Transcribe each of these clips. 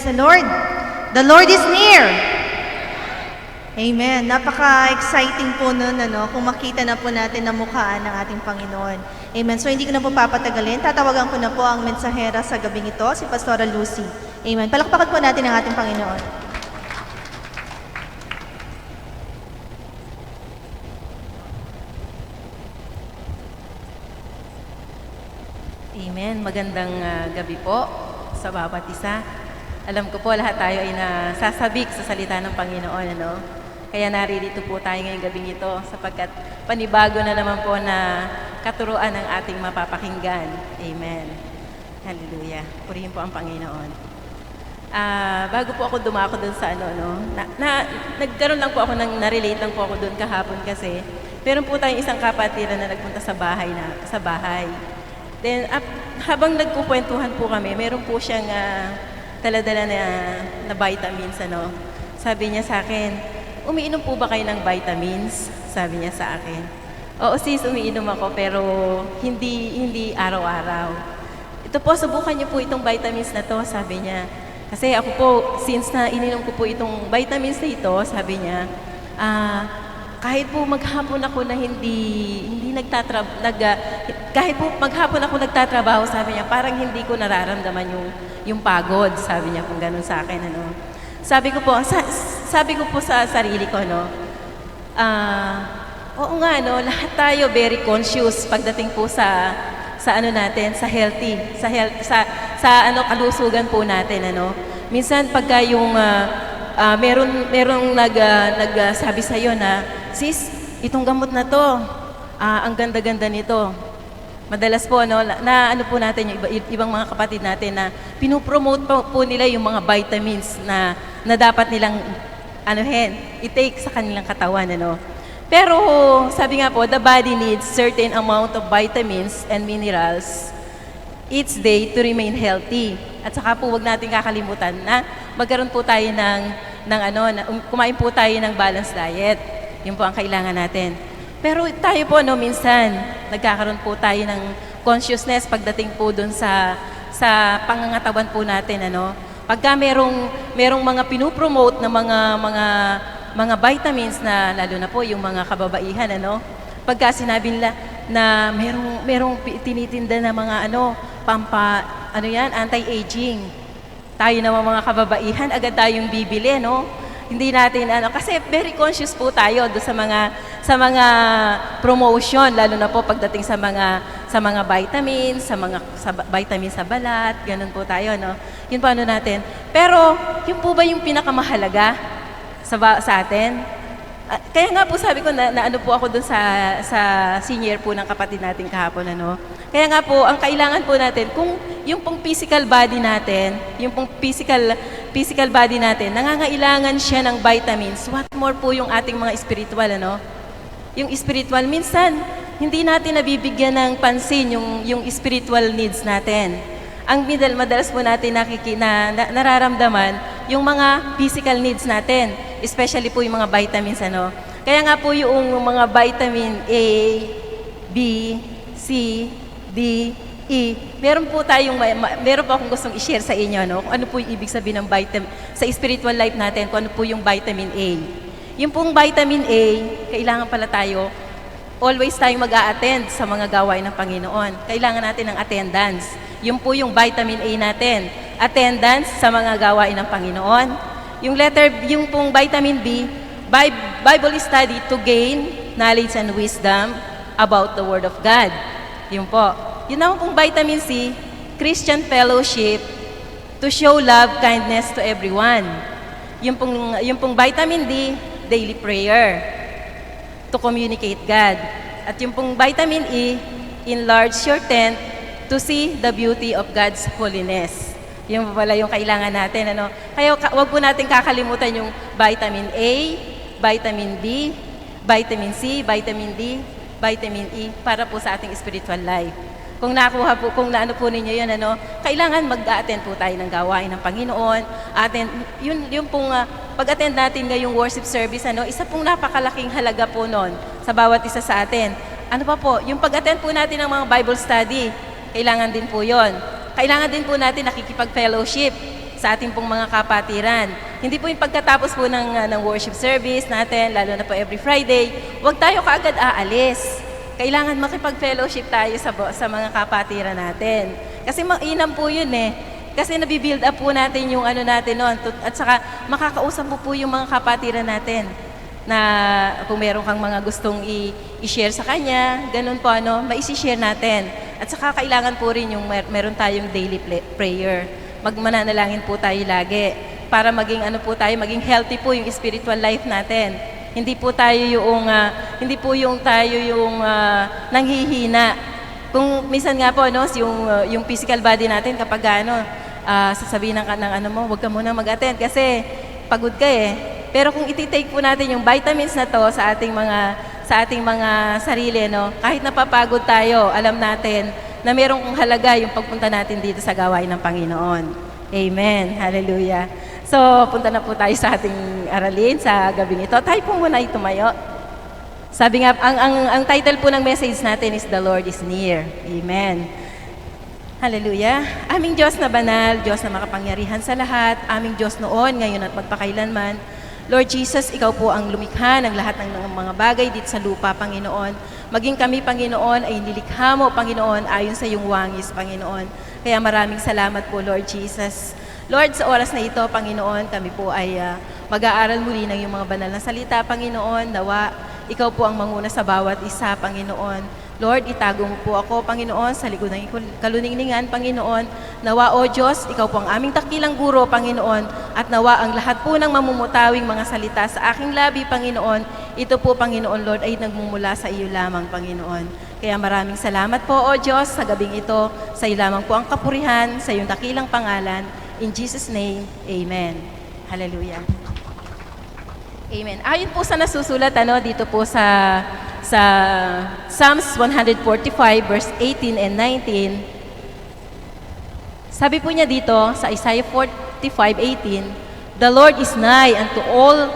the Lord. The Lord is near. Amen. Napaka-exciting po nun, kung makita na po natin na mukhaan ng ating Panginoon. Amen. So, hindi ko na po papatagalin. Tatawagan ko na po ang mensahera sa gabing ito, si Pastora Lucy. Amen. Palakpakan po natin ang ating Panginoon. Amen. Magandang gabi po sa bawat isa. Alam ko po lahat tayo ay nasasabik sa salita ng Panginoon, Kaya naririto po tayo ngayong gabing ito sapagkat panibago na naman po na katuruan ng ating mapapakinggan. Amen. Hallelujah. Purihin po ang Panginoon. Bago po ako dumako dun sa nagkaroon lang po ako na-relate lang po ako dun kahapon kasi meron po tayong isang kapatiran na nagpunta sa bahay. Then, habang nagkukwentuhan po kami, meron po siyang taladala na vitamins, Sabi niya sa akin, umiinom po ba kayo ng vitamins? Sabi niya sa akin. Oo sis, umiinom ako pero hindi araw-araw. Ito po, subukan niyo po itong vitamins na to, sabi niya. Kasi ako po, since na ininom ko po itong vitamins na ito, sabi niya, kahit po maghapon ako na kahit po maghapon ako nagtatrabaho, sabi niya, parang hindi ko nararamdaman yung pagod, sabi niya kung ganun sa akin, Sabi ko po sa sarili ko, oo nga, lahat tayo very conscious pagdating po sa healthy, kalusugan po natin, Minsan pagka yung merong nagsabi sa iyo na, sis, itong gamot na to, ang ganda-ganda nito. Madalas po, na po natin yung ibang mga kapatid natin na pinupromote po nila yung mga vitamins na dapat nilang i-take sa kanilang katawan, Pero sabi nga po, the body needs certain amount of vitamins and minerals each day to remain healthy. At saka po, wag natin kakalimutan na magkaroon po tayo kumain po tayo ng balanced diet. Yun po ang kailangan natin. Pero tayo po, minsan, nagkakaroon po tayo ng consciousness pagdating po dun sa pangangatawan po natin, Pagka merong mga pinupromote na mga vitamins na lalo na po yung mga kababaihan, Pagka sinabi nila na merong tinitinda na mga anti-aging. Tayo naman mga kababaihan, agad tayong bibili, Hindi natin kasi very conscious po tayo do sa mga promotion, lalo na po pagdating sa mga vitamins, sa vitamins sa balat, ganun po tayo, Yun po natin. Pero yun po ba yung pinakamahalaga sa atin? Kaya nga po sabi ko na po ako dun sa senior po ng kapatid natin kahapon, Kaya nga po, ang kailangan po natin, kung yung pong physical body natin, nangangailangan siya ng vitamins, what more po yung ating mga spiritual, Yung spiritual, minsan, hindi natin nabibigyan ng pansin yung spiritual needs natin. Ang madalas po natin nararamdaman yung mga physical needs natin, especially po yung mga vitamins, Kaya nga po yung mga vitamin A, B, C, D, E. Meron po akong gustong i-share sa inyo, kung ano po yung ibig sabihin ng vitamin sa spiritual life natin, kung ano po yung vitamin A. Yung pong vitamin A, kailangan pala tayo, always tayong mag-a-attend sa mga gawain ng Panginoon. Kailangan natin ng attendance. Yung po yung vitamin A natin, attendance sa mga gawain ng Panginoon. Yung pong vitamin B, Bible study to gain knowledge and wisdom about the Word of God. Yun po. Yun naman pong vitamin C, Christian fellowship to show love, kindness to everyone. Yung pong vitamin D, daily prayer to communicate God. At yung pong vitamin E, enlarge your tent to see the beauty of God's holiness. Yung pala yung kailangan natin, Kaya wag po natin kakalimutan yung vitamin A, vitamin B, vitamin C, vitamin D, vitamin E para po sa ating spiritual life. Kung naano po ninyo yun, kailangan mag-attend po tayo ng gawain ng Panginoon. Yung pong pag-attend natin ngayong worship service, isa pong napakalaking halaga po noon sa bawat isa sa atin. Ano pa po, yung pag-attend po natin ng mga Bible study, kailangan din po yon. Kailangan din po natin nakikipag-fellowship sa ating pong mga kapatiran. Hindi po yung pagkatapos po ng worship service natin, lalo na po every Friday, huwag tayo kaagad aalis. Kailangan makipag-fellowship tayo sa mga kapatiran natin. Kasi mainam po yun eh. Kasi nabibuild up po natin yung ano natin noon. At saka makakausap po yung mga kapatiran natin na kung meron kang mga gustong i-share sa kanya, ganun po maisi-share natin. At saka kailangan po rin yung meron tayong daily prayer. Magmananalangin po tayo lagi para maging maging healthy po yung spiritual life natin. Hindi po yung nanghihina. Kung minsan nga po yung physical body natin kapag sasabihin ng mo, wag ka muna mag-attend kasi pagod ka eh. Pero kung iti-take po natin yung vitamins na to sa ating mga sarili, kahit napapagod tayo, alam natin na merong halaga yung pagpunta natin dito sa gawain ng Panginoon. Amen. Hallelujah. So, punta na po tayo sa ating aralin sa gabing ito. Tayo po muna tumayo. Sabi nga, ang title po ng message natin is The Lord is Near. Amen. Hallelujah. Aming Diyos na banal, Diyos na makapangyarihan sa lahat, aming Diyos noon, ngayon at magpakailanman. Lord Jesus, Ikaw po ang lumikha ng lahat ng mga bagay dito sa lupa, Panginoon. Maging kami, Panginoon, ay nilikha mo, Panginoon, ayon sa iyong wangis, Panginoon. Kaya maraming salamat po, Lord Jesus. Lord, sa oras na ito, Panginoon, kami po ay mag-aaral muli ng iyong mga banal na salita, Panginoon. Nawa, Ikaw po ang manguna sa bawat isa, Panginoon. Lord, itago mo po ako, Panginoon, sa likod ng kaluningningan, Panginoon. Nawa, O Diyos, Ikaw po ang aming takilang guro, Panginoon. At nawa, ang lahat po ng mamumutawing mga salita sa aking labi, Panginoon, ito po, Panginoon, Lord, ay nagmumula sa iyo lamang, Panginoon. Kaya maraming salamat po, O Diyos, sa gabing ito. Sa iyo lamang po ang kapurihan, sa iyong dakilang pangalan. In Jesus' name, Amen. Hallelujah. Amen. Ayon po sa nasusulat dito po sa Psalms 145 verse 18 and 19. Sabi po niya dito sa Isaiah 45:18, "The Lord is nigh unto all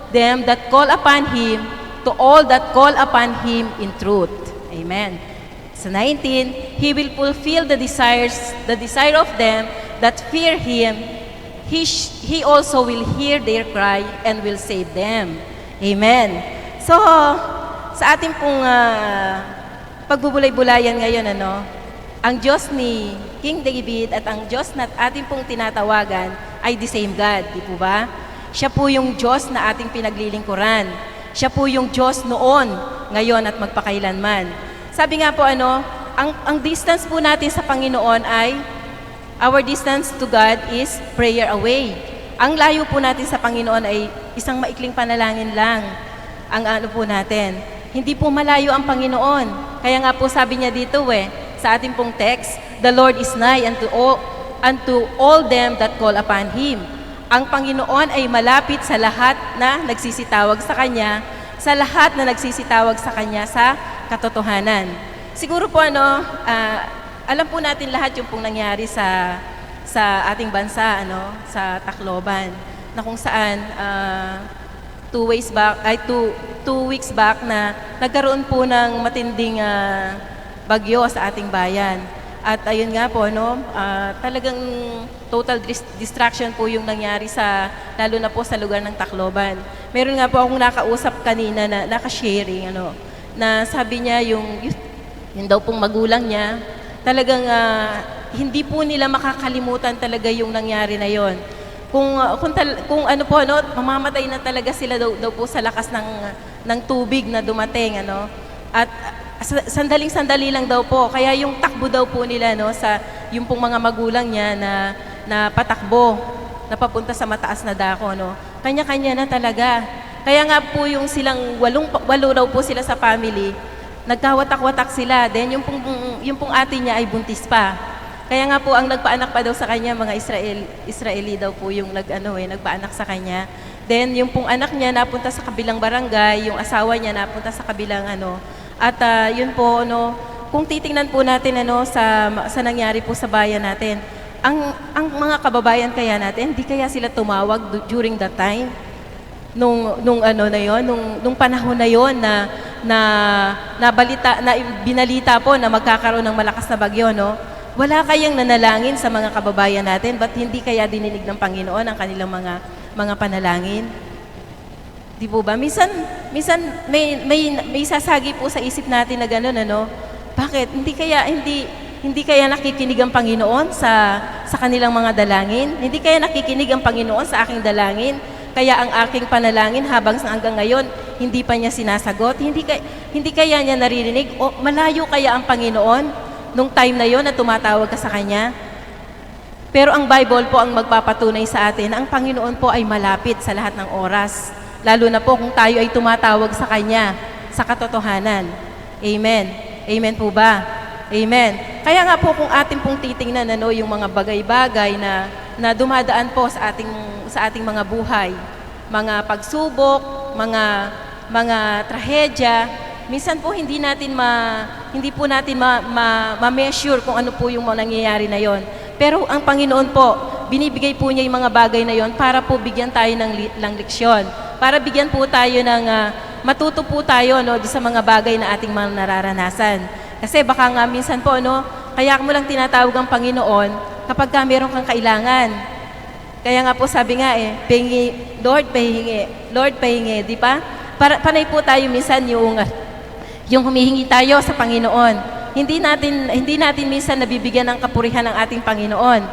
them that call upon him, to all that call upon him in truth." Amen. Sa 19, He will fulfill the desire of them that fear him. He also will hear their cry and will save them. Amen. So, sa ating pong pagbubulay-bulayan ngayon, ang Diyos ni King David at ang Diyos na ating pong tinatawagan ay the same God, di po ba? Siya po yung Diyos na ating pinaglilingkuran. Siya po yung Diyos noon, ngayon at magpakailanman. Sabi nga po ang distance po natin sa Panginoon ay our distance to God is prayer away. Ang layo po natin sa Panginoon ay isang maikling panalangin lang. Ang po natin. Hindi po malayo ang Panginoon. Kaya nga po sabi niya dito sa ating pong text, "The Lord is nigh unto all them that call upon Him." Ang Panginoon ay malapit sa lahat na nagsisitawag sa Kanya, sa lahat na nagsisitawag sa Kanya sa katotohanan. Siguro po alam po natin lahat yung pong nangyari sa ating bansa, sa Tacloban, na kung saan 2 weeks back na nagkaroon po ng matinding bagyo sa ating bayan. At ayun nga po, talagang total distraction po yung nangyari lalo na po sa lugar ng Tacloban. Meron nga po akong nakausap kanina na nakasharing, na sabi niya yung daw pong magulang niya, talagang hindi po nila makakalimutan talaga yung nangyari na yon. Kung mamamatay na talaga sila daw po sa lakas ng tubig na dumating, At sandaling-sandali lang daw po. Kaya yung takbo daw po nila, sa yung pong mga magulang niya na patakbo, na papunta sa mataas na dako, Kanya-kanya na talaga. Kaya nga po yung silang walo daw po sila sa family, nagkawatak-watak sila. Then yung pong ate niya ay buntis pa. Kaya nga po ang nagpaanak pa daw sa kanya, mga Israeli daw po yung nagpaanak sa kanya. Then yung pong anak niya napunta sa kabilang barangay, yung asawa niya napunta sa kabilang At yun po kung titingnan po natin sa nangyari po sa bayan natin, ang mga kababayan kaya natin, hindi kaya sila tumawag during that time? Nung panahon na yon na binalita po na magkakaroon ng malakas na bagyo, Wala kayang nanalangin sa mga kababayan natin? Ba't hindi kaya dininig ng Panginoon ang kanilang mga panalangin? Di po ba? Minsan may sasagi po sa isip natin na gano'n, ano? Bakit? Hindi kaya nakikinig ang Panginoon sa kanilang mga dalangin? Hindi kaya nakikinig ang Panginoon sa aking dalangin? Kaya ang aking panalangin hanggang ngayon, hindi pa niya sinasagot? Hindi kaya niya naririnig? O malayo kaya ang Panginoon nung time na yon na tumatawag ka sa Kanya? Pero ang Bible po ang magpapatunay sa atin na ang Panginoon po ay malapit sa lahat ng oras. Lalo na po kung tayo ay tumatawag sa Kanya sa katotohanan. Amen. Amen po ba? Amen. Kaya nga po kung atin pong titingnan yung mga bagay-bagay na dumadaan po sa ating mga buhay, mga pagsubok, mga trahedya, minsan po hindi po natin ma-measure kung ano po yung mga nangyayari na yon. Pero ang Panginoon po, binibigay po niya yung mga bagay na yon para po bigyan tayo ng leksyon. Para bigyan po tayo matuto po tayo sa mga bagay na ating mga nararanasan. Kasi baka nga minsan po, kaya mo lang tinatawag ang Panginoon kapag meron kang kailangan. Kaya nga po sabi nga pahingi, Lord, pahingi, di ba? Panay po tayo minsan yung humihingi tayo sa Panginoon. Hindi natin minsan nabibigyan ng kapurihan ng ating Panginoon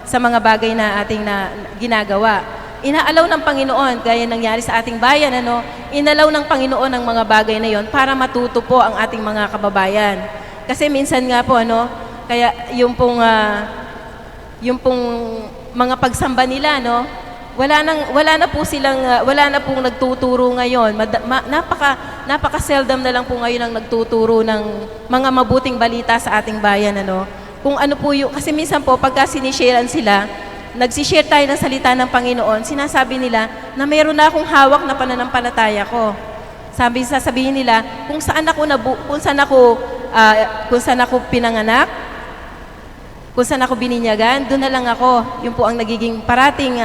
sa mga bagay na ating ginagawa. Inaalaw ng Panginoon, gaya nangyari sa ating bayan, inalaw ng Panginoon ang mga bagay na yon para matuto po ang ating mga kababayan. Kasi minsan nga po, kaya yung pong mga pagsamba nila, wala na pong nagtuturo ngayon. Napaka-seldom na lang po ngayon ang nagtuturo ng mga mabuting balita sa ating bayan, Kung ano po kasi minsan po, pagka sinisharean sila, nagsishare tayo ng salita ng Panginoon, sinasabi nila na mayroon na akong hawak na pananampalataya ko. Sasabihin nila, kung saan ako pinanganak, kung saan ako bininyagan, doon na lang ako. Yun po ang nagiging parating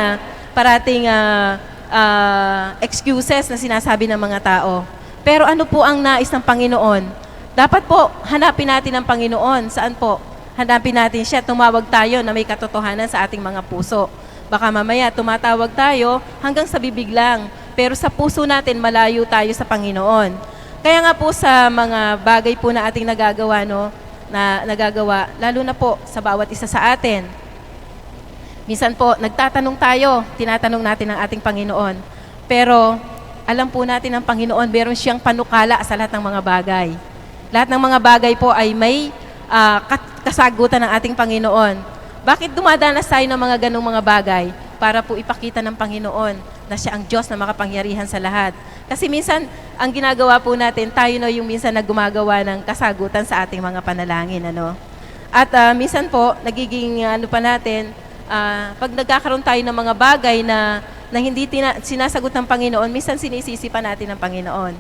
excuses na sinasabi ng mga tao. Pero ano po ang nais ng Panginoon? Dapat po, hanapin natin ang Panginoon. Saan po? Hanapin natin siya, tumawag tayo na may katotohanan sa ating mga puso. Baka mamaya tumatawag tayo hanggang sa bibig lang, pero sa puso natin malayo tayo sa Panginoon. Kaya nga po sa mga bagay po na ating nagagawa, lalo na po sa bawat isa sa atin. Minsan po, tinatanong natin ang ating Panginoon. Pero alam po natin ang Panginoon, meron siyang panukala sa lahat ng mga bagay. Lahat ng mga bagay po ay may kasagutan ng ating Panginoon. Bakit dumadanas tayo ng mga ganong mga bagay? Para po ipakita ng Panginoon na siya ang Diyos na makapangyarihan sa lahat. Kasi minsan, ang ginagawa po natin, tayo yung minsan na gumagawa ng kasagutan sa ating mga panalangin. At minsan po, nagiging pag nagkakaroon tayo ng mga bagay na hindi sinasagot ng Panginoon, minsan sinisisi pa natin ng Panginoon.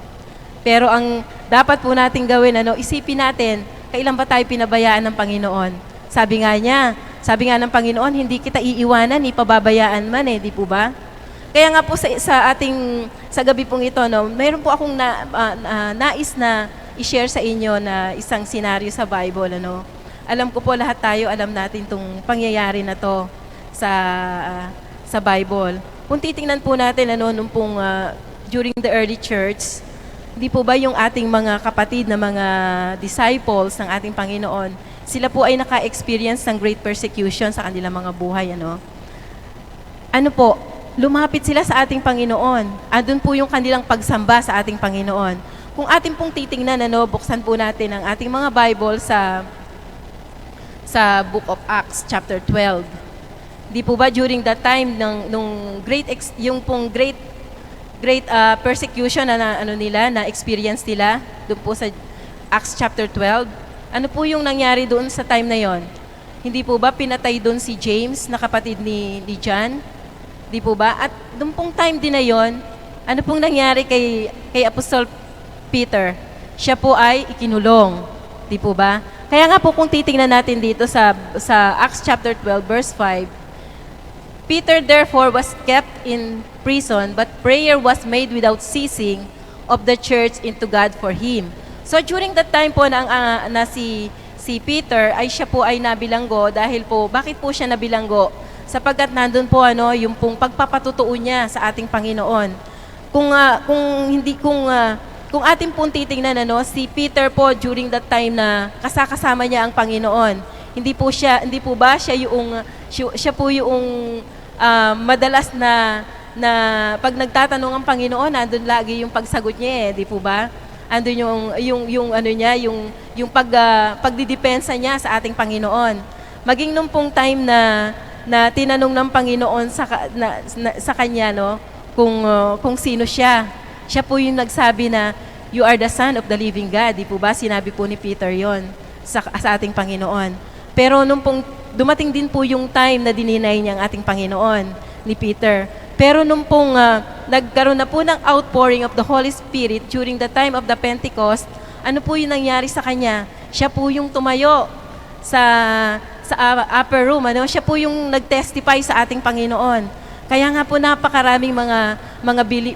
Pero ang dapat po natin gawin, isipin natin, kailan ba tayo pinabayaan ng Panginoon? Sabi nga ng Panginoon, hindi kita iiwanan, ipababayaan man di po ba? Kaya nga po sa gabi pong ito, mayroon po akong nais na i-share sa inyo na isang senaryo sa Bible, Alam ko po lahat tayo, alam natin tong pangyayari na to sa Bible. Kung titingnan po natin, during the early church, hindi po ba yung ating mga kapatid na mga disciples ng ating Panginoon, sila po ay naka-experience ng great persecution sa kanilang mga buhay, lumapit sila sa ating Panginoon. Andun po yung kanilang pagsamba sa ating Panginoon. Kung ating pong titingnan, buksan po natin ang ating mga Bible sa Book of Acts, chapter 12. Di po ba during that time, nung great persecution na experience nila doon po sa Acts chapter 12. Ano po yung nangyari doon sa time na yon? Hindi po ba pinatay doon si James na kapatid ni John? Di po ba? At doon pong time din na yon, ano pong nangyari kay Apostle Peter? Siya po ay ikinulong. Di po ba? Kaya nga po kung titingnan natin dito sa Acts chapter 12 verse 5, Peter therefore was kept in prison, but prayer was made without ceasing of the church into God for him. So during that time po na si si Peter ay siya po ay nabilanggo dahil po, bakit po siya nabilanggo? Sapagkat nandun po yung pong pagpapatutuo niya sa ating Panginoon. Kung ating pong titingnan si Peter po during that time na kasama niya ang Panginoon, hindi po ba siya po yung madalas na pag nagtatanong ang Panginoon, nandun lagi yung pagsagot niya di po ba? Andun yung pagdidepensa niya sa ating Panginoon. Maging nung pong time na tinanong ng Panginoon sa kanya kung sino siya. Siya po yung nagsabi na, "You are the Son of the living God." Di po ba? Sinabi po ni Peter yon sa ating Panginoon. Pero nung pong dumating din po yung time na dininay niya ang ating Panginoon ni Peter. Pero nung pong nagkaroon na po ng outpouring of the Holy Spirit during the time of the Pentecost, ano po yung nangyari sa kanya? Siya po yung tumayo sa upper room. Siya po yung nag-testify sa ating Panginoon. Kaya nga po napakaraming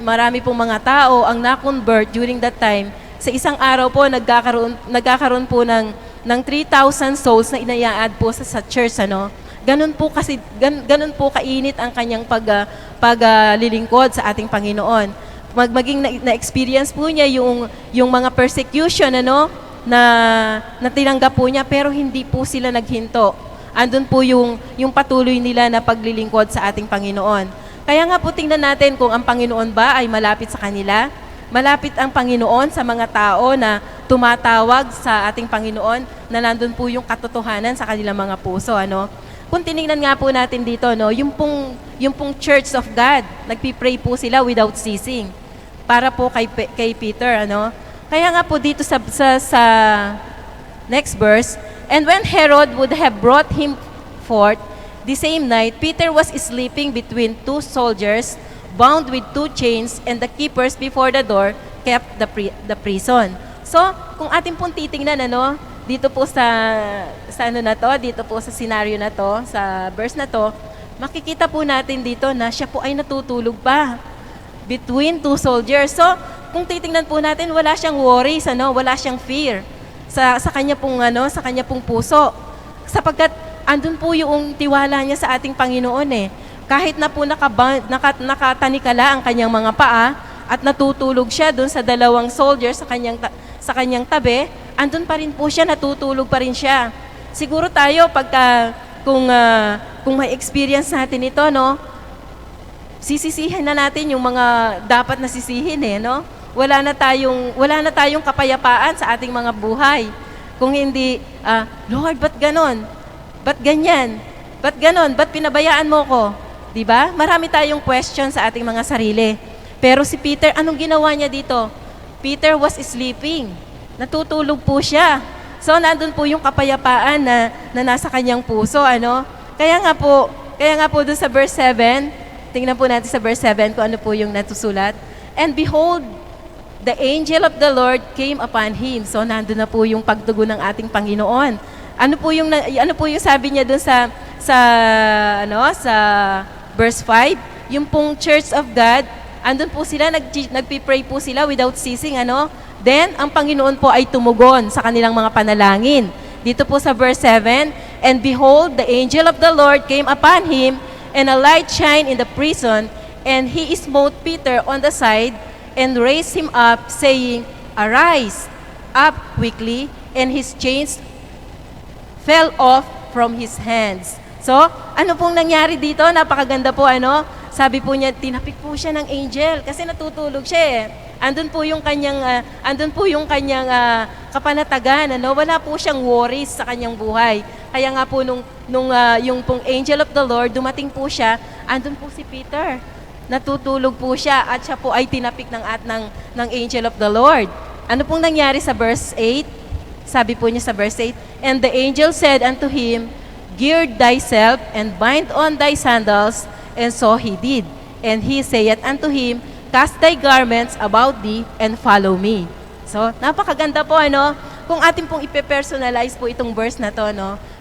marami pong mga tao ang na-convert during that time. Sa isang araw po nagkakaroon po ng 3,000 souls na inaya-add po sa church Ganun po kainit ang kanyang paglilingkod sa ating Panginoon. Maging na-experience po niya yung mga persecution na tinanggap po niya, pero hindi po sila naghinto. Andun po yung patuloy nila na paglilingkod sa ating Panginoon. Kaya nga po tingnan natin kung ang Panginoon ba ay malapit sa kanila. Malapit ang Panginoon sa mga tao na tumatawag sa ating Panginoon, na nandun po yung katotohanan sa kanilang mga puso. Kung tinignan nga po natin dito, yung pong Church of God, nagpipray po sila without ceasing para po kay Peter. Kaya nga po dito sa next verse, "And when Herod would have brought him forth the same night, Peter was sleeping between two soldiers, bound with two chains, and the keepers before the door kept the prison." So, kung ating pong titingnan, dito po sa dito po sa scenario na to, sa verse na to, makikita po natin dito na siya po ay natutulog pa between two soldiers. So, kung titingnan po natin, wala siyang worries, wala siyang fear sa kanya pong puso. Sapagkat andun po yung tiwala niya sa ating Panginoon Kahit na po nakatanikala ang kanyang mga paa at natutulog siya doon sa dalawang soldiers sa kanyang tabi, andun pa rin po siya, natutulog pa rin siya. Siguro tayo kung may experience natin ito, sisisihin na natin yung mga dapat na sisihin Wala na tayong kapayapaan sa ating mga buhay. Kung hindi, "Lord, ba't ganon? Ba't ganyan? Ba't ganon? Ba't pinabayaan mo ko?" Diba? Marami tayong question sa ating mga sarili. Pero si Peter, anong ginawa niya dito? Peter was sleeping. Natutulog po siya. So, nandun po yung kapayapaan na nasa kanyang puso. Kaya nga po dun sa verse 7, tingnan po natin sa verse 7 kung ano po yung natusulat. "And behold, the angel of the Lord came upon him." So, nandun na po yung pagtugon ng ating Panginoon. Ano po yung sabi niya dun sa verse 5? Yung pong Church of God, andun po sila, nagpipray po sila without ceasing, Then, ang Panginoon po ay tumugon sa kanilang mga panalangin. Dito po sa verse 7, "And behold, the angel of the Lord came upon him, and a light shined in the prison, and he smote Peter on the side, and raised him up, saying, Arise up quickly, and his chains fell off from his hands." So, ano pong nangyari dito? Napakaganda po, Sabi po niya, tinapik po siya ng angel kasi natutulog siya Andun po yung kanyang kapanatagan, Wala po siyang worries sa kanyang buhay. Kaya nga po yung pong angel of the Lord, dumating po siya, andun po si Peter. Natutulog po siya at siya po ay tinapik ng angel of the Lord. Ano pong nangyari sa verse 8? Sabi po niya sa verse 8, "And the angel said unto him, Gird thyself and bind on thy sandals. And so he did. And he saith unto him, Cast thy garments about thee and follow me." So, napakaganda po, Kung atin pong ipe-personalize po itong verse na to,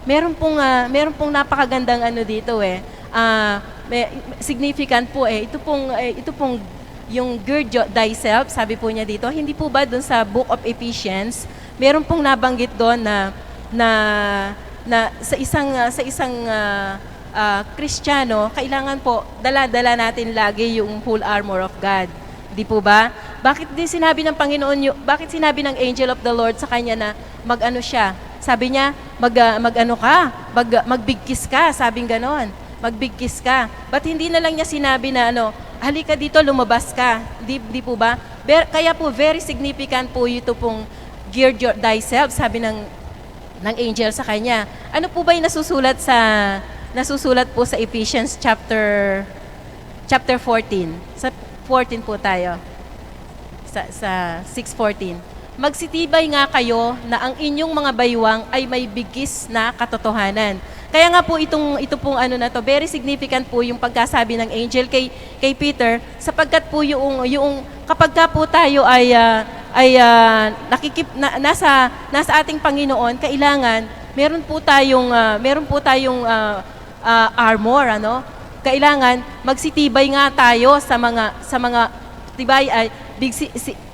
meron pong napakagandang dito significant po Ito pong yung gird thyself, sabi po niya dito, hindi po ba doon sa Book of Ephesians, meron pong nabanggit doon na na Kristiyano, kailangan po dala-dala natin lagi yung whole armor of God. Di po ba? Bakit din sinabi ng Panginoon, bakit sinabi ng angel of the Lord sa kanya na mag-ano siya? Sabi niya, magbigkis ka, sabing ganon. Magbigkis ka. Ba't hindi na lang niya sinabi na halika dito, lumabas ka. Di po ba? Kaya po, very significant po ito pong gird thyself, sabi ng angel sa kanya. Ano po ba yung nasusulat po sa Ephesians chapter 14. Sa 14 po tayo. Sa 6:14. Magsitibay nga kayo na ang inyong mga baywang ay may bigkis na katotohanan. Kaya nga po ito pong very significant po yung pagkasabi ng angel kay Peter, sapagkat po yung kapag ka po tayo ay nasa ating Panginoon, kailangan meron po tayong armor, Kailangan magsitibay nga tayo sa mga tibay ay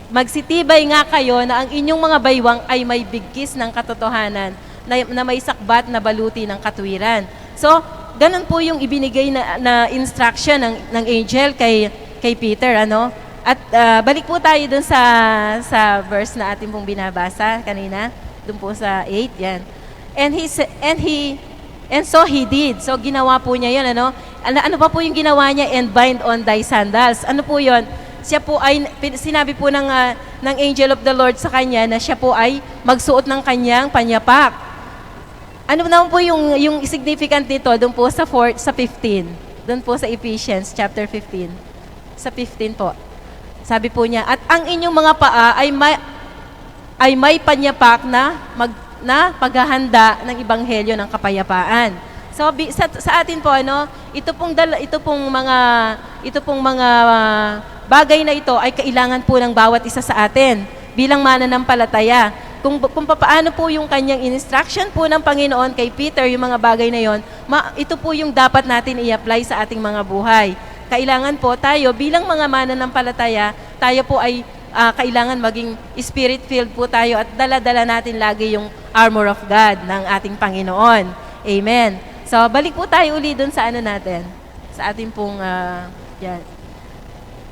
magsitibay nga kayo na ang inyong mga baywang ay may bigkis ng katotohanan na may sakbat na baluti ng katwiran. So, ganun po yung ibinigay na instruction ng angel kay Peter, At balik po tayo dun sa verse na ating pong binabasa kanina, dun po sa 8, yan. And so he did. So ginawa po niya 'yon, Ano pa po yung ginawa niya? And bind on thy sandals. Ano po 'yon? Siya po ay sinabi po ng angel of the Lord sa kanya na siya po ay magsuot ng kanyang panyapak. Ano naman po yung significant nito doon po sa 15. Doon po sa Ephesians chapter 15. Sa 15 po. Sabi po niya, at ang inyong mga paa ay may panyapak na paghahanda ng ebanghelyo ng kapayapaan. So sa atin po ito pong mga bagay na ito ay kailangan po ng bawat isa sa atin bilang mananampalataya. Kung paano po yung kanyang instruction po ng Panginoon kay Peter, yung mga bagay na yon, ito po yung dapat natin i-apply sa ating mga buhay. Kailangan po tayo bilang mga mananampalataya, tayo po ay kailangan maging spirit-filled po tayo at dala-dala natin lagi yung armor of God ng ating Panginoon. Amen. So, balik po tayo uli dun sa natin, sa ating pong, yan.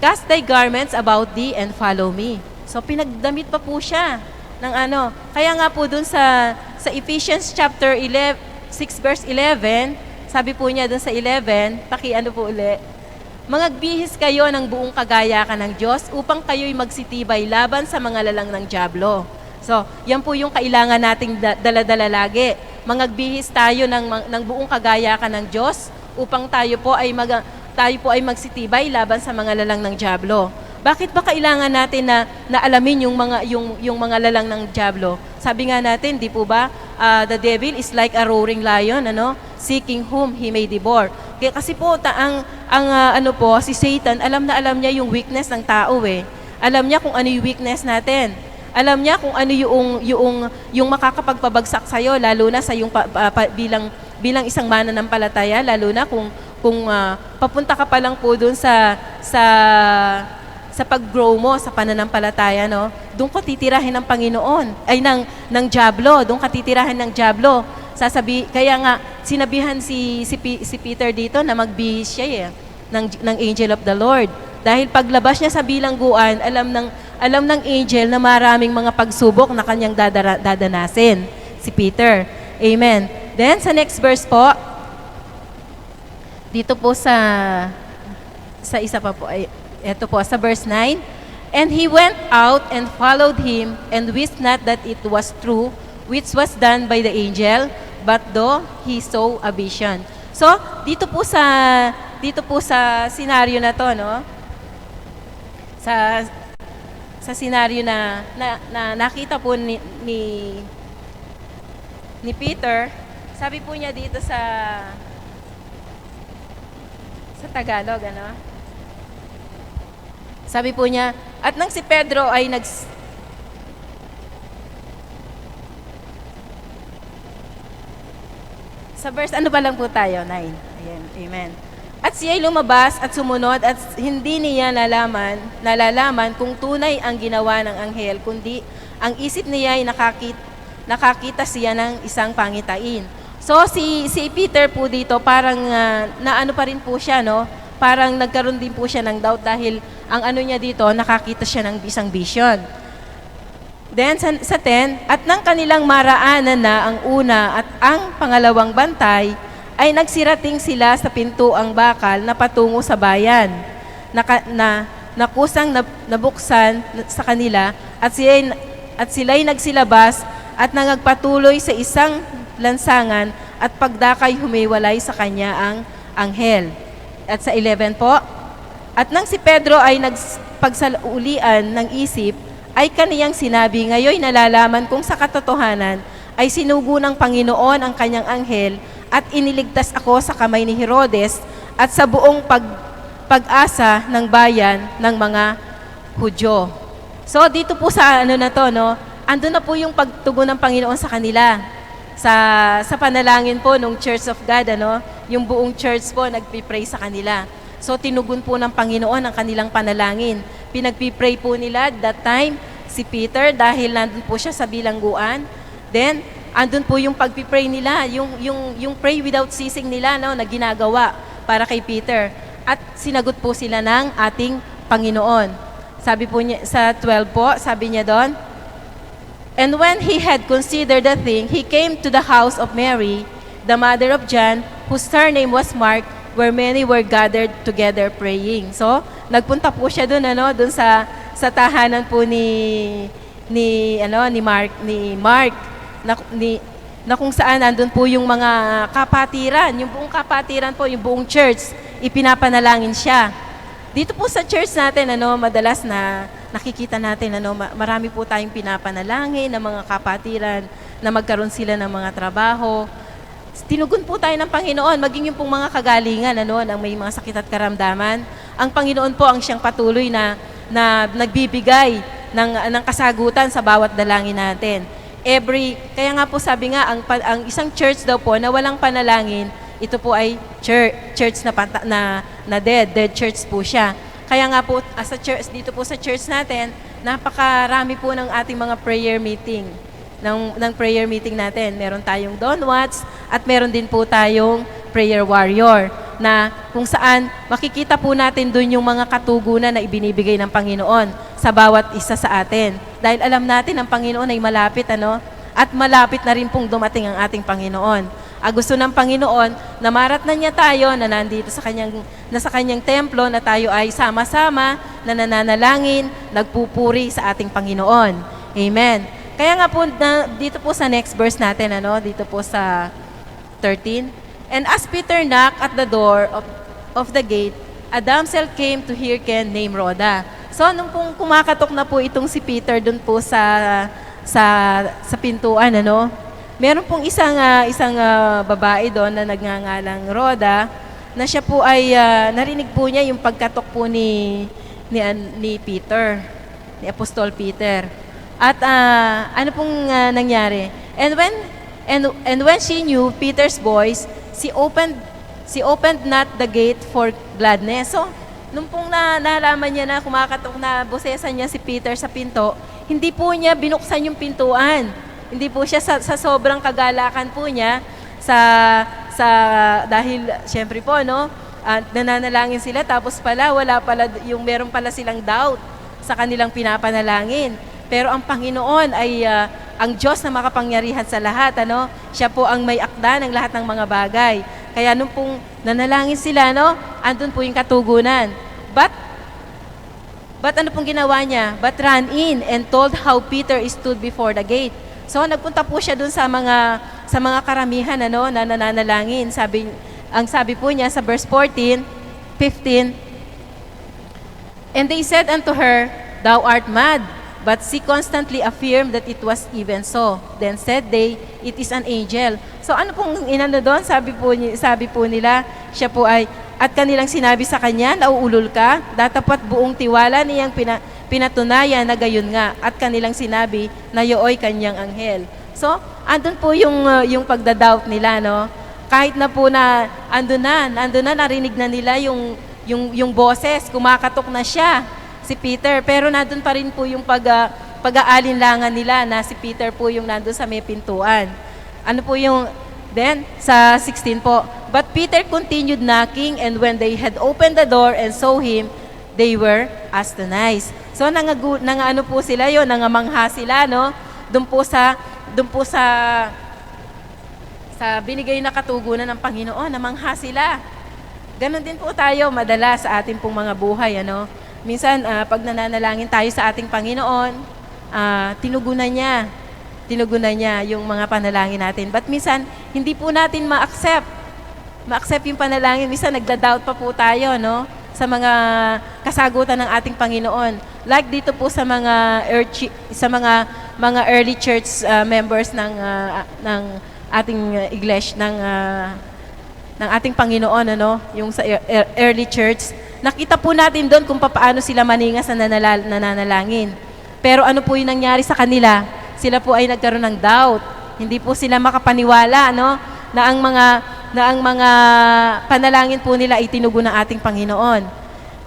Cast thy garments about thee and follow me. So, pinagdamit pa po siya ng Kaya nga po dun sa Ephesians chapter 6 verse 11, sabi po niya dun sa 11, po uli, Mangagbihis kayo ng buong kagayakan ng Diyos upang kayo'y magsitibay laban sa mga lalang ng dyablo. So, yan po yung kailangan nating dala-dala lagi. Mangagbihis tayo ng buong kagayakan ng Diyos upang tayo po ay magsitibay laban sa mga lalang ng dyablo. Bakit ba kailangan natin na alamin yung mga lalang ng dyablo? Sabi nga natin, di po ba, the devil is like a roaring lion, seeking whom he may devour. Kaya kasi po si Satan, alam niya yung weakness ng tao eh. Alam niya kung ano yung weakness natin. Alam niya kung ano yung makakapagpabagsak sa iyo, lalo na sa yung bilang isang mananampalataya, lalo na kung papunta ka pa lang po doon sa pag-grow mo sa pananampalataya, doon ka titirahin ng Panginoon, ay ng dyablo, doon ka titirahin ng dyablo. Kaya nga sinabihan si Peter dito na magbihis siya ng angel of the Lord. Dahil paglabas niya sa bilangguan, alam ng angel na maraming mga pagsubok na kanyang dadanasin si Peter. Amen. Then sa next verse po, dito po sa isa pa po ay ito po, sa verse 9, and he went out and followed him, and wist not that it was true, which was done by the angel, but though he saw a vision. So, dito po sa scenario na to, sa scenario na nakita po ni Peter, sabi po niya dito sa Tagalog, Sabi po niya, at nang si Pedro ay sa verse, pa lang po tayo? 9. Ayan, amen. At siya'y lumabas at sumunod at hindi niya nalalaman kung tunay ang ginawa ng anghel, kundi ang isip niya ay nakakita siya ng isang pangitain. So si Peter po dito parang naano pa rin po siya, no? Parang nagkaroon din po siya ng doubt dahil ang ano niya dito, nakakita siya ng isang vision. Then sa 10, at nang kanilang maraanan na ang una at ang pangalawang bantay, ay nagsirating sila sa pintuang bakal na patungo sa bayan, na kusang nabuksan sa kanila at sila'y nagsilabas at nangagpatuloy sa isang lansangan at pagdakay humiwalay sa kanya ang anghel. At sa 11 po, at nang si Pedro ay nagpagsaulian ng isip, ay kaniyang sinabi, ngayon nalalaman kung sa katotohanan ay sinugo ng Panginoon ang kanyang anghel at iniligtas ako sa kamay ni Herodes at sa buong pag-asa ng bayan ng mga Hudyo. So dito po sa ano na to, no, andun na po yung pagtugon ng Panginoon sa kanila. Sa panalangin po nung Church of God, ano, yung buong church po nagpipray sa kanila. So tinugon po ng Panginoon ang kanilang panalangin. Pinagpipray po nila that time si Peter dahil nandun po siya sa bilangguan. Then andun po yung pagpipray nila, yung pray without ceasing nila, no, na ginagawa para kay Peter. At sinagot po sila ng ating Panginoon. Sabi po niya sa 12 po, sabi niya doon, and when he had considered the thing, he came to the house of Mary, the mother of John, whose surname was Mark, where many were gathered together praying. So, nagpunta po siya doon, ano, doon sa tahanan po ni Mark na kung saan nandun po yung mga kapatiran, yung buong kapatiran po, yung buong church, ipinapanalangin siya. Dito po sa church natin, ano, madalas na nakikita natin, ano, marami po tayong pinapanalangin ng mga kapatiran na magkaroon sila ng mga trabaho. Tinugon po tayo ng Panginoon, maging yung pong mga kagalingan, ano, ng may mga sakit at karamdaman. Ang Panginoon po ang siyang patuloy na nagbibigay ng kasagutan sa bawat dalangin natin. Kaya nga po sabi nga, ang isang church daw po na walang panalangin, ito po ay church na dead church po siya. Kaya nga po, sa church, dito po sa church natin, napakarami po ng ating mga prayer meeting. Ng prayer meeting natin. Meron tayong Dawn Watch at meron din po tayong Prayer Warrior na kung saan makikita po natin doon yung mga katugunan na ibinibigay ng Panginoon sa bawat isa sa atin. Dahil alam natin ang Panginoon ay malapit, ano? At malapit na rin pong dumating ang ating Panginoon. Gusto ng Panginoon na maratnan niya tayo na nandito sa kanyang templo na tayo ay sama-sama na nananalangin, nagpupuri sa ating Panginoon. Amen. Kaya nga po, dito po sa next verse natin, ano, dito po sa 13. And as Peter knocked at the door of the gate, a damsel came to hearken named Rhoda. So, nung pong kumakatok na po itong si Peter dun po sa pintuan, ano, meron pong isang babae doon na nagngangalang Rhoda, na siya po ay narinig po niya yung pagkatok po ni Peter, ni Apostol Peter. At ano pong nangyari? And when she knew Peter's voice, she opened not the gate for gladness. So, nung pong nalaman niya na kumakatok na bosesan niya si Peter sa pinto, hindi po niya binuksan yung pintuan. Hindi po siya sa sobrang kagalakan po niya dahil syempre po, no, nananalangin sila tapos meron pala silang doubt sa kanilang pinapanalangin. Pero ang Panginoon ay ang Diyos na makapangyarihan sa lahat, ano? Siya po ang may akda ng lahat ng mga bagay. Kaya nung pong nanalangin sila, no, andun po yung katugunan. But ano pong ginawa niya? But ran in and told how Peter stood before the gate. So nagpunta po siya dun sa mga karamihan, ano, na nananalangin. Ang sabi po niya sa verse 15, and they said unto her, thou art mad. But she constantly affirmed that it was even so. Then said they, it is an angel. So ano pong inano doon? Sabi po nila, siya po ay, at kanilang sinabi sa kanya, nauulol ka, datapat buong tiwala niyang pinatunayan na gayon nga. At kanilang sinabi, na yooy kanyang anghel. So, andun po yung pagdadoubt nila, no? Kahit na po na, andun na, narinig na nila yung boses, kumakatok na siya, si Peter, pero nandun pa rin po yung pag-aalinlangan nila na si Peter po yung nandun sa may pintuan. Ano po yung, then, sa 16 po, but Peter continued knocking, and when they had opened the door and saw him, they were astonished. So, ano po sila yun, nangamangha sila, no? Doon po sa binigay na katugunan ng Panginoon, namangha sila. Ganon din po tayo madalas sa ating pong mga buhay, ano? Minsan, pag nananalangin tayo sa ating Panginoon, tinugunan niya yung mga panalangin natin. But minsan, hindi po natin ma-accept yung panalangin. Minsan, nagda-doubt pa po tayo, no? Sa mga kasagutan ng ating Panginoon. Like dito po sa mga early church members ng ating iglesia, ng ating Panginoon, ano? Yung sa early church. Nakita po natin doon kung paano sila maningas na nananalangin. Pero ano po yung nangyari sa kanila? Sila po ay nagkaroon ng doubt. Hindi po sila makapaniwala, no? Na ang mga panalangin po nila ay tinugon ng ating Panginoon.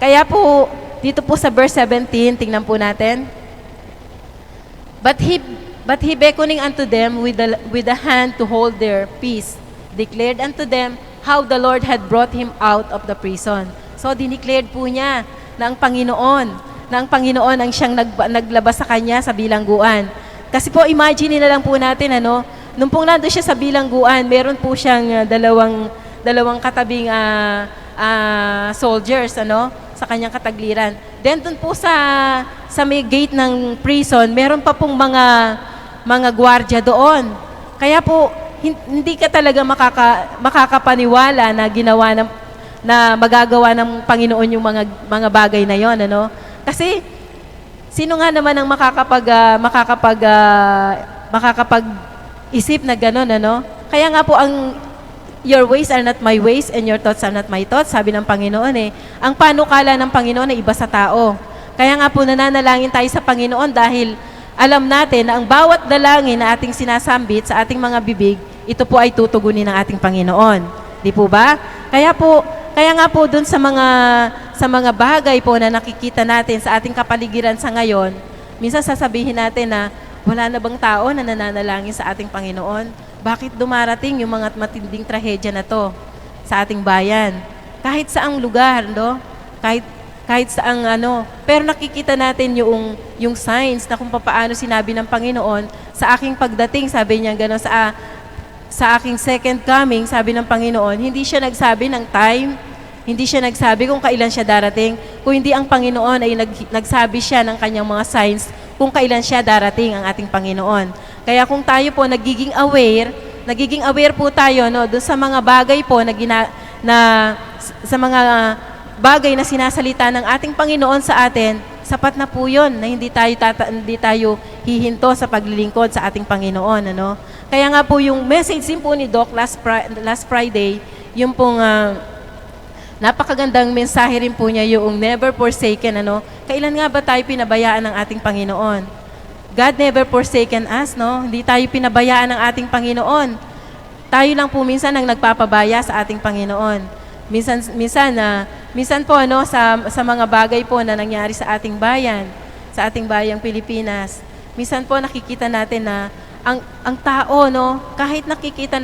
Kaya po, dito po sa verse 17, tingnan po natin. But he beckoning unto them with a hand to hold their peace, declared unto them how the Lord had brought him out of the prison. So, dineclared po niya na ang Panginoon ang siyang naglabas sa kanya sa bilangguan. Kasi po, imagine na lang po natin, ano, nung pong nandun siya sa bilangguan, meron po siyang dalawang katabing soldiers, ano, sa kanyang katagliran. Then, dun po sa may gate ng prison, meron pa pong mga gwardiya doon. Kaya po, hindi ka talaga makakapaniwala na magagawa ng Panginoon yung mga bagay na yon, ano? Kasi sino nga naman ang makakapag-isip na gano'n, ano? Kaya nga po your ways are not my ways and your thoughts are not my thoughts, sabi ng Panginoon eh. Ang panukala ng Panginoon ay iba sa tao. Kaya nga po nananalangin tayo sa Panginoon dahil alam natin na ang bawat dalangin na ating sinasambit sa ating mga bibig, ito po ay tutugunin ng ating Panginoon. Di po ba? Kaya nga po dun sa mga bagay po na nakikita natin sa ating kapaligiran sa ngayon, minsan sasabihin natin na wala na bang tao na nananalangin sa ating Panginoon? Bakit dumarating yung mga matinding trahedya na to sa ating bayan? Kahit saang lugar, no? Kahit saang ano, pero nakikita natin yung signs na kung paano sinabi ng Panginoon sa aking pagdating, sabi niya gano'n, sa aking second coming, sabi ng Panginoon, hindi siya nagsabi ng time, hindi siya nagsabi kung kailan siya darating, kung hindi ang Panginoon ay nagsabi siya ng kanyang mga signs kung kailan siya darating ang ating Panginoon. Kaya kung tayo po nagiging aware po tayo, no, doon sa mga bagay po sa mga bagay na sinasalita ng ating Panginoon sa atin, sapat na po yun na hindi tayo hihinto sa paglilingkod sa ating Panginoon, ano? Kaya nga po yung message din po ni Doc last Friday, yung pong napakagandang mensahe rin po niya, yung never forsaken, ano? Kailan nga ba tayo pinabayaan ng ating Panginoon? God never forsaken us, no? Hindi tayo pinabayaan ng ating Panginoon. Tayo lang po minsan ang nagpapabaya sa ating Panginoon. Minsan po, no, sa mga bagay po na nangyari sa ating bayang Pilipinas, minsan po nakikita natin na ang tao, no, kahit nakita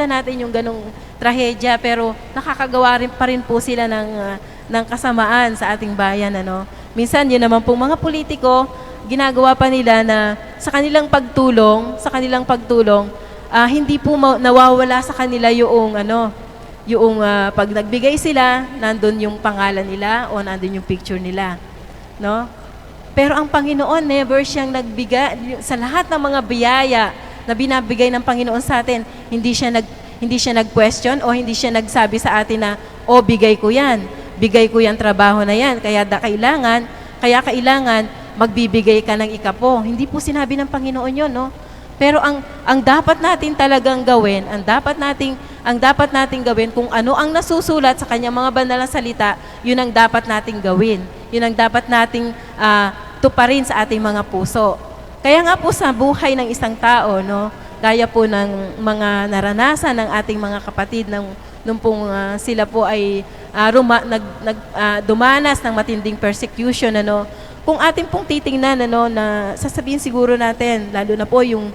natin yung ganong trahedya, pero nakakagawa pa rin po sila ng kasamaan sa ating bayan, ano. Minsan, yun naman po mga politiko, ginagawa pa nila na sa kanilang pagtulong, hindi po nawawala sa kanila yung pag nagbigay sila, nandun yung pangalan nila o nandun yung picture nila, no? Pero ang Panginoon, never siyang nagbigay sa lahat ng mga biyaya na binabigay ng Panginoon sa atin. Hindi siya nag-question o hindi siya nagsabi sa atin na, bigay ko yan trabaho na yan, kaya kailangan magbibigay ka ng ikapo. Hindi po sinabi ng Panginoon yun, no? Pero ang dapat natin talagang gawin, ang dapat nating gawin kung ano ang nasusulat sa kanyang mga banal na salita, yun ang dapat nating gawin. Yun ang dapat nating tuparin sa ating mga puso. Kaya nga po sa buhay ng isang tao, no, gaya po ng mga naranasan ng ating mga kapatid nung pong sila po ay dumanas ng matinding persecution, ano, kung atin pong titingnan, ano, na sasabihin siguro natin, lalo na po yung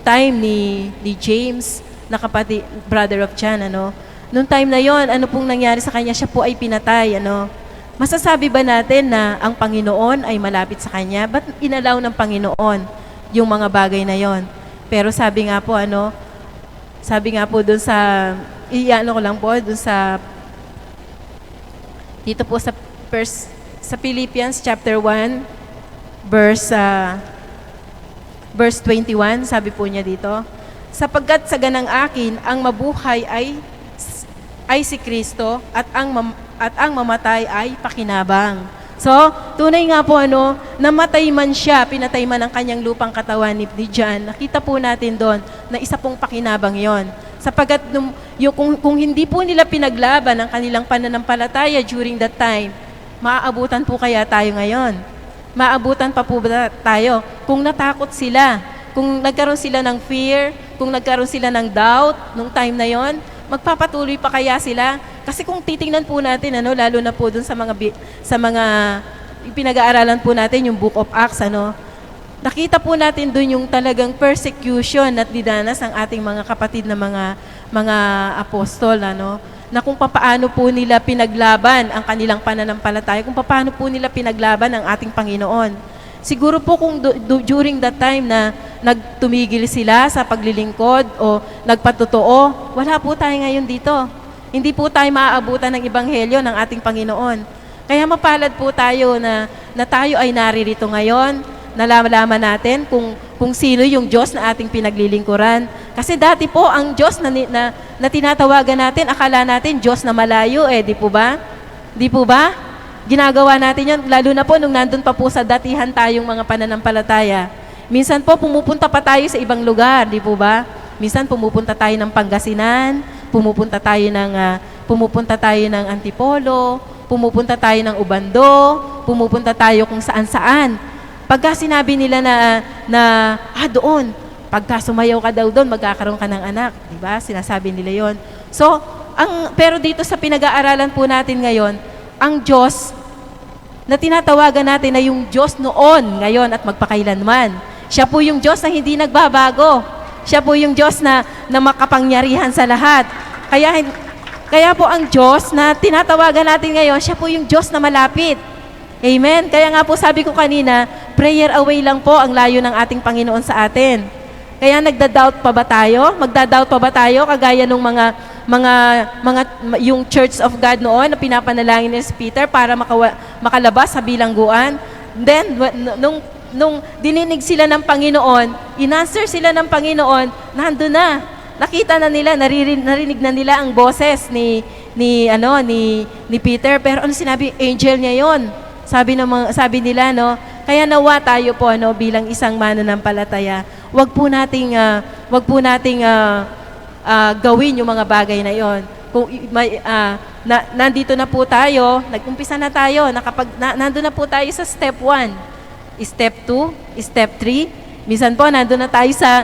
time ni James, na kapatid, brother of John, ano, nung time na yon, ano pong nangyari sa kanya, siya po ay pinatay, ano. Masasabi ba natin na ang Panginoon ay malapit sa kanya? Ba't inalaw ng Panginoon yung mga bagay na yon? Pero sabi nga po, ano, sabi nga po dun sa, iano ko lang po, dun sa, dito po sa Philippians chapter 1, verse 21, sabi po niya dito, sapagkat sa ganang akin, ang mabuhay ay si Kristo at ang mamatay ay pakinabang. So, tunay nga po, ano, namatay man siya, pinatay man ang kanyang lupang katawan ni John, nakita po natin doon na isa pong pakinabang yon. Sapagkat kung hindi po nila pinaglaban ang kanilang pananampalataya during that time, maaabutan po kaya tayo ngayon? Maabutan pa po ba tayo? Kung natakot sila, kung nagkaroon sila ng fear, kung nagkaroon sila ng doubt nung time na yon, magpapatuloy pa kaya sila? Kasi kung titingnan po natin, ano, lalo na po dun sa mga pinag-aaralan po natin, yung Book of Acts, ano, nakita po natin dun yung talagang persecution at dinanas ng ating mga kapatid na mga apostol, ano, na kung paano po nila pinaglaban ang kanilang pananampalataya, kung paano po nila pinaglaban ang ating Panginoon. Siguro po kung during that time na nagtumigil sila sa paglilingkod o nagpatotoo, wala po tayo ngayon dito. Hindi po tayo maaabutan ng ebanghelyo ng ating Panginoon. Kaya mapalad po tayo na tayo ay naririto ngayon, nalaman natin kung sino yung Diyos na ating pinaglilingkuran. Kasi dati po, ang Diyos na tinatawagan natin, akala natin Diyos na malayo di po ba? Di po ba? Ginagawa natin yun, lalo na po nung nandun pa po sa datihan tayong mga pananampalataya. Minsan po, pumupunta pa tayo sa ibang lugar, di po ba? Minsan pumupunta tayo ng Pangasinan, pumupunta tayo ng Antipolo, pumupunta tayo ng Ubando, pumupunta tayo kung saan-saan. Pagka sinabi nila na doon, pagka sumayaw ka daw doon, magkakaroon ka ng anak. Diba? Sinasabi nila yon. So, pero dito sa pinag-aaralan po natin ngayon, ang Diyos na tinatawagan natin na yung Diyos noon, ngayon at magpakailanman. Siya po yung Diyos na hindi nagbabago. Siya po yung Diyos na makapangyarihan sa lahat. Kaya po ang Diyos na tinatawagan natin ngayon, siya po yung Diyos na malapit. Amen? Kaya nga po sabi ko kanina, prayer away lang po ang layo ng ating Panginoon sa atin. Kaya nagda-doubt pa ba tayo? Magda-doubt pa ba tayo? Kagaya nung yung Church of God noon na pinapanalangin ni Peter para makalabas sa bilangguan. Then, nung dininig sila ng Panginoon, inanswer sila ng Panginoon, nandun na. Nakita na nila, narinig na nila ang boses ni Peter. Pero ano sinabi? Angel niya yon. Sabi nila, no? Kaya nawa tayo po, no, bilang isang mananampalataya, wag po nating gawin yung mga bagay na yon. Kung nandito na po tayo, nag-umpisa na tayo, nandun na po tayo sa step 1, step 2, step 3. Minsan po, nandun na tayo sa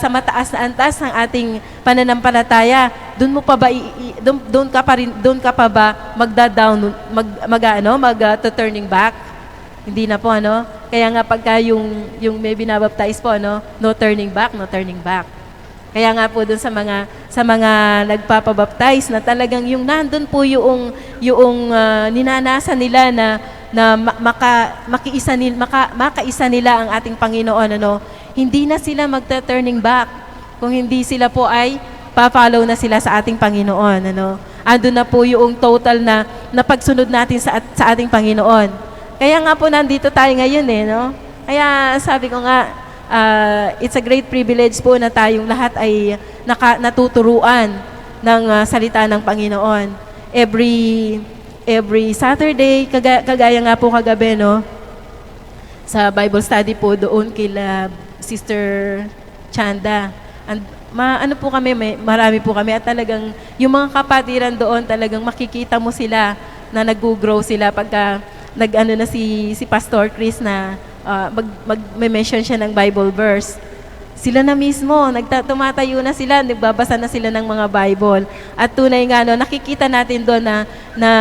mataas na antas ng ating pananampalataya. Doon ka pa ba magda-down, turning back? Hindi na po, ano? Kaya nga pagka yung may binabaptize po, no turning back, no turning back. Kaya nga po doon sa mga nagpapabaptize na talagang yung nandun po yung ninanasa nila na makaisa nila ang ating Panginoon, ano? Hindi na sila magta-turning back kung hindi sila po ay pa-follow na sila sa ating Panginoon, ano? Andun na po yung total na pagsunod natin sa ating Panginoon. Kaya nga po nandito tayo ngayon, no? Kaya sabi ko nga, it's a great privilege po na tayong lahat ay natuturuan ng salita ng Panginoon. Every Saturday, kagaya nga po kagabi, no? Sa Bible study po doon kila Sister Chanda. Ano po kami, marami po kami at talagang yung mga kapatiran doon talagang makikita mo sila na nag-grow sila pagka na si Pastor Chris na mag-mention siya ng Bible verse. Sila na mismo, tumatayo na sila, nagbabasa na sila ng mga Bible. At tunay nga, no, nakikita natin doon na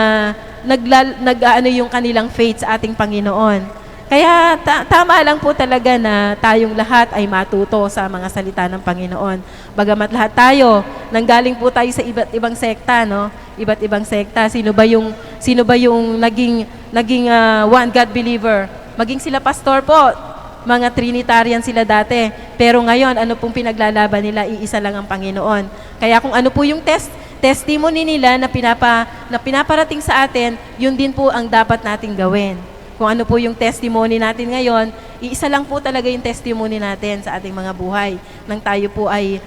nag-ano yung kanilang faith sa ating Panginoon. Kaya tama lang po talaga na tayong lahat ay matuto sa mga salita ng Panginoon. Bagamat lahat tayo, nanggaling po tayo sa iba't ibang sekta, no? Iba't ibang sekta. Sino ba yung naging one God believer? Maging sila pastor po. Mga Trinitarian sila dati. Pero ngayon, ano pong pinaglalaban nila? Iisa lang ang Panginoon. Kaya kung ano po yung testimony nila na pinaparating sa atin, yun din po ang dapat nating gawin. Kung ano po yung testimony natin ngayon, iisa lang po talaga yung testimony natin sa ating mga buhay. Nang tayo po ay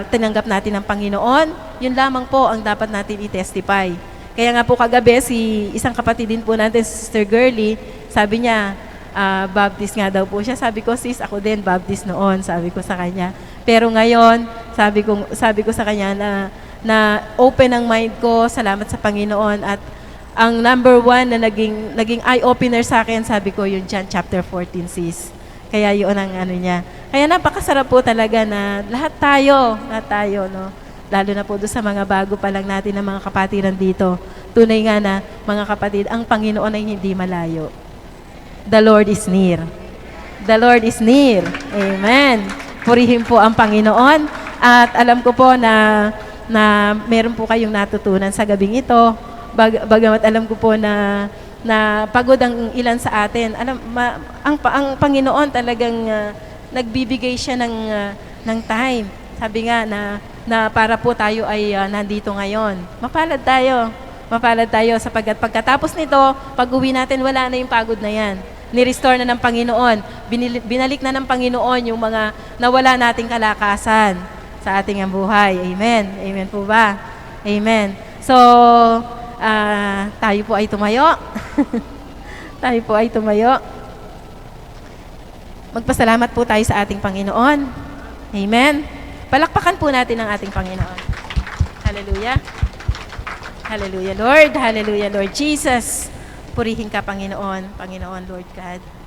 tinanggap natin ng Panginoon, yun lamang po ang dapat natin i-testify. Kaya nga po kagabi, isang kapatid din po natin, Sister Girlie, sabi niya, Baptist nga daw po siya. Sabi ko, sis, ako din, Baptist noon, sabi ko sa kanya. Pero ngayon, sabi ko sa kanya na open ang mind ko, salamat sa Panginoon, at ang number one na naging eye-opener sa akin, sabi ko, yung John chapter 14, sis. Kaya yun ang ano niya. Kaya napakasarap po talaga na lahat tayo, no? Lalo na po doon sa mga bago pa lang natin na mga kapatiran dito. Tunay nga na, mga kapatid, ang Panginoon ay hindi malayo. The Lord is near. The Lord is near. Amen. Purihin po ang Panginoon. At alam ko po na meron po kayong natutunan sa gabing ito. Bagamat alam ko po na pagod ang ilan sa atin. Ang Panginoon talagang nagbibigay siya ng time. Sabi nga na para po tayo ay nandito ngayon. Mapalad tayo sapagkat pagkatapos nito, pag-uwi natin, wala na yung pagod na yan. Ni-restore na ng Panginoon. Binalik na ng Panginoon yung mga nawala nating kalakasan sa ating buhay. Amen. Amen po ba? Amen. So, tayo po ay tumayo. Tayo po ay tumayo. Magpasalamat po tayo sa ating Panginoon. Amen. Palakpakan po natin ang ating Panginoon. Hallelujah. Hallelujah, Lord. Hallelujah, Lord Jesus. Purihin ka, Panginoon. Panginoon, Lord God.